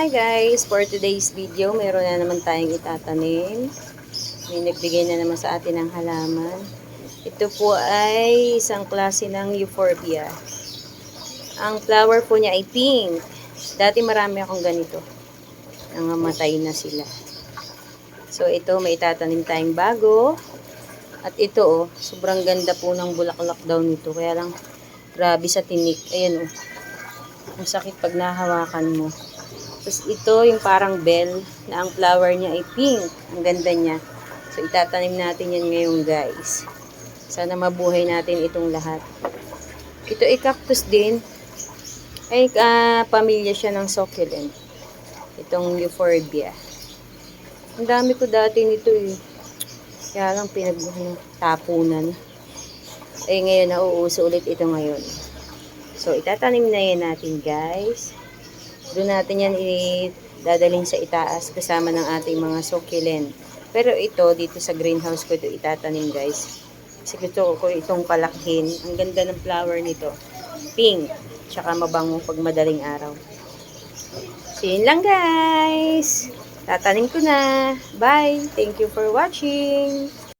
Hi guys! For today's video, mayroon na naman tayong itatanim. May nagbigay na naman sa atin ng halaman. Ito po ay isang klase ng euphorbia. Ang flower po niya ay pink. Dati marami akong ganito. Nangamatay na sila. So ito, may itatanim tayong bago. At ito sobrang ganda po ng bulaklak daw nito. Kaya lang, grabe sa tinik. Ayan ang sakit pag nahawakan mo. Tapos ito yung parang bell na ang flower niya ay pink. Ang ganda niya. So itatanim natin yan ngayon guys. Sana mabuhay natin itong lahat. Ito ay cactus din. Ay pamilya siya ng succulent. Itong euphorbia. Ang dami ko dati nito eh. Kaya lang pinagtapunan. Eh ngayon nauuso ulit ito ngayon. So itatanim na yan natin guys. Doon natin yan idadalhin sa itaas kasama ng ating mga succulent. Pero ito, dito sa greenhouse ko ito itatanim guys. Kasi gusto ko itong palakihin. Ang ganda ng flower nito. Pink. Tsaka mabango pag madaling araw. So yun lang guys. Tatanim ko na. Bye. Thank you for watching.